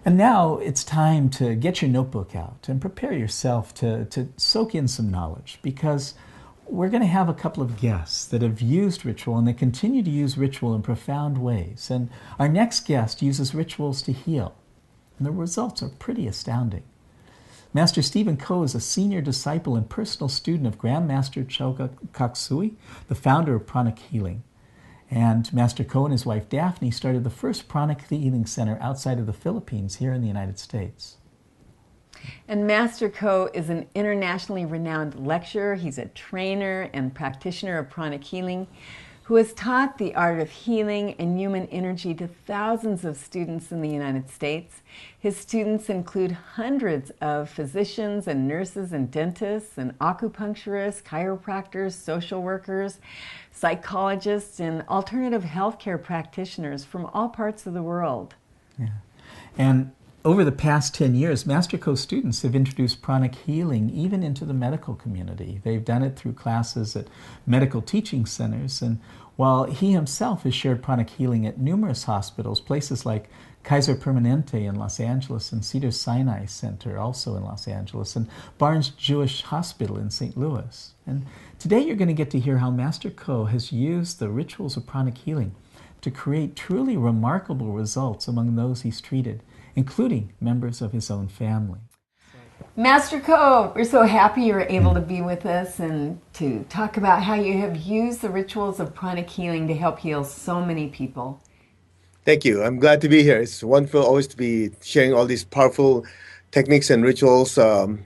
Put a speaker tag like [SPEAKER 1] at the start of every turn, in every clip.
[SPEAKER 1] And now it's time to get your notebook out and prepare yourself to soak in some knowledge, because we're going to have a couple of guests that have used ritual and they continue to use ritual in profound ways. And our next guest uses rituals to heal. And the results are pretty astounding. Master Stephen Ko is a senior disciple and personal student of Grandmaster Choga Koksui, the founder of Pranic Healing. And Master Ko and his wife Daphne started the first Pranic Healing Center outside of the Philippines here in the United States.
[SPEAKER 2] And Master Ko is an internationally renowned lecturer. He's a trainer and practitioner of pranic healing who has taught the art of healing and human energy to thousands of students in the United States. His students include hundreds of physicians and nurses and dentists and acupuncturists, chiropractors, social workers, psychologists, and alternative healthcare practitioners from all parts of the world.
[SPEAKER 1] Yeah. And over the past 10 years, Master Ko students have introduced pranic healing even into the medical community. They've done it through classes at medical teaching centers, and while he himself has shared pranic healing at numerous hospitals, places like Kaiser Permanente in Los Angeles and Cedars-Sinai Center also in Los Angeles, and Barnes Jewish Hospital in St. Louis. And today you're going to get to hear how Master Ko has used the rituals of pranic healing to create truly remarkable results among those he's treated, including members of his own family.
[SPEAKER 2] Master Ko, we're so happy you're able to be with us and to talk about how you have used the rituals of pranic healing to help heal so many people.
[SPEAKER 3] Thank you. I'm glad to be here. It's wonderful always to be sharing all these powerful techniques and rituals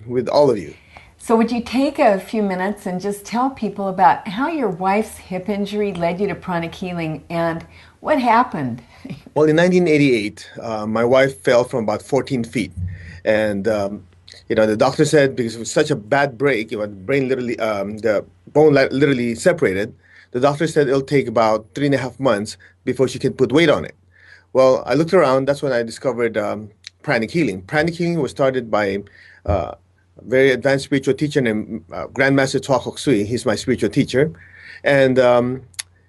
[SPEAKER 3] with all of you.
[SPEAKER 2] So would you take a few minutes and just tell people about how your wife's hip injury led you to pranic healing and what happened?
[SPEAKER 3] Well, in 1988, my wife fell from about 14 feet. And, the doctor said because it was such a bad break, the brain literally, the bone literally separated, the doctor said it'll take about 3.5 months before she can put weight on it. Well, I looked around. That's when I discovered pranic healing. Pranic healing was started by a very advanced spiritual teacher named Grandmaster Choga Koksui. He's my spiritual teacher. And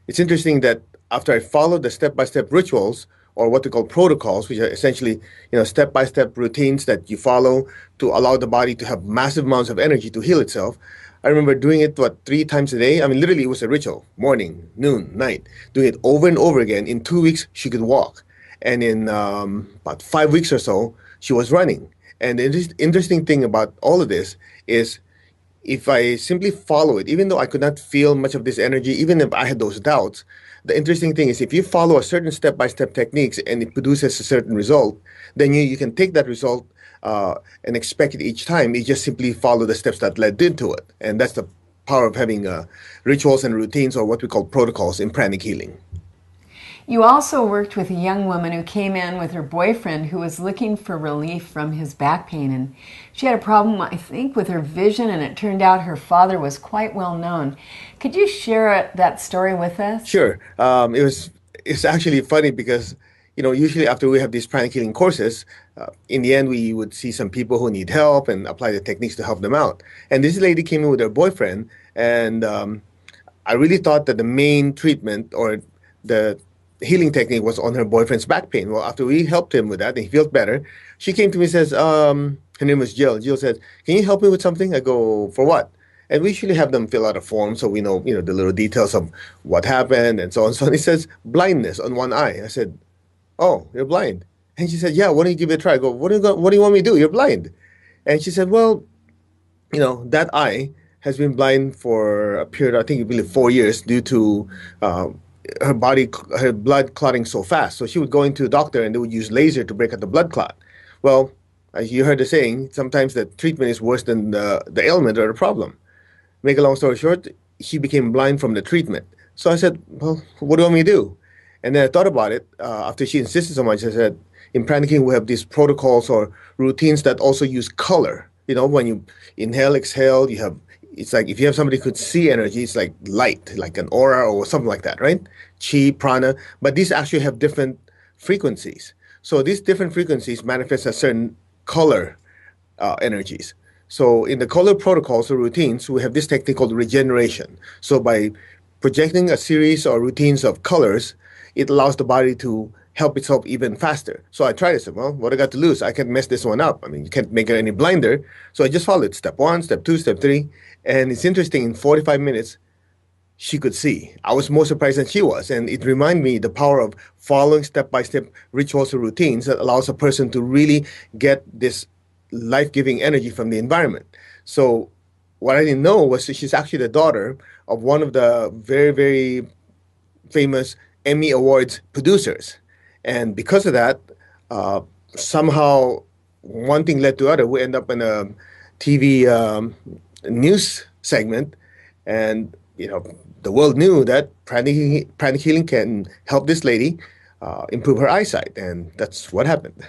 [SPEAKER 3] it's interesting that after I followed the step-by-step rituals, or what we call protocols, which are essentially, step-by-step routines that you follow to allow the body to have massive amounts of energy to heal itself. I remember doing it, 3 times a day? I mean, literally, it was a ritual. Morning, noon, night. Doing it over and over again. In 2 weeks, she could walk. And in about 5 weeks or so, she was running. And the interesting thing about all of this is if I simply follow it, even though I could not feel much of this energy, even if I had those doubts, the interesting thing is if you follow a certain step-by-step techniques and it produces a certain result, then you can take that result and expect it each time. You just simply follow the steps that led into it. And that's the power of having rituals and routines, or what we call protocols, in pranic healing.
[SPEAKER 2] You also worked with a young woman who came in with her boyfriend who was looking for relief from his back pain. And she had a problem, I think, with her vision, and it turned out her father was quite well known. Could you share that story with us?
[SPEAKER 3] Sure. It's actually funny because, usually after we have these pranic healing courses, in the end, we would see some people who need help and apply the techniques to help them out. And this lady came in with her boyfriend, and I really thought that the main treatment or the healing technique was on her boyfriend's back pain. Well, after we helped him with that and he felt better, she came to me and says, her name was Jill. Jill said, "Can you help me with something?" I go, "For what?" And we usually have them fill out a form so we know, the little details of what happened and so on. So he says, "Blindness on one eye." I said, "Oh, you're blind." And she said, "Yeah, why don't you give it a try?" I go, what do you want me to do? You're blind." And she said, "Well, that eye has been blind for a period, I think, really 4 years due to her blood clotting so fast. So she would go into a doctor and they would use laser to break up the blood clot. Well, as you heard the saying, sometimes the treatment is worse than the ailment or the problem. Make a long story short, she became blind from the treatment. So I said, "Well, what do you want me to do?" And then I thought about it. After she insisted so much, I said, in pranic healing, we have these protocols or routines that also use color. When you inhale, exhale, it's like if you have somebody who could see energy, it's like light, like an aura or something like that, right? Chi, prana, but these actually have different frequencies. So these different frequencies manifest as certain color energies. So in the color protocols or routines, we have this technique called regeneration. So by projecting a series or routines of colors, it allows the body to help itself even faster. So I tried. I said, well, what I got to lose? I can't mess this one up. I mean, you can't make it any blinder. So I just followed step 1, step 2, step 3. And it's interesting, in 45 minutes, she could see. I was more surprised than she was. And it reminded me the power of following step-by-step rituals or routines that allows a person to really get this life-giving energy from the environment. So what I didn't know was that she's actually the daughter of one of the very, very famous Emmy Awards producers. And because of that, somehow one thing led to other. We end up in a TV news segment, and the world knew that pranic healing can help this lady improve her eyesight, and that's what happened.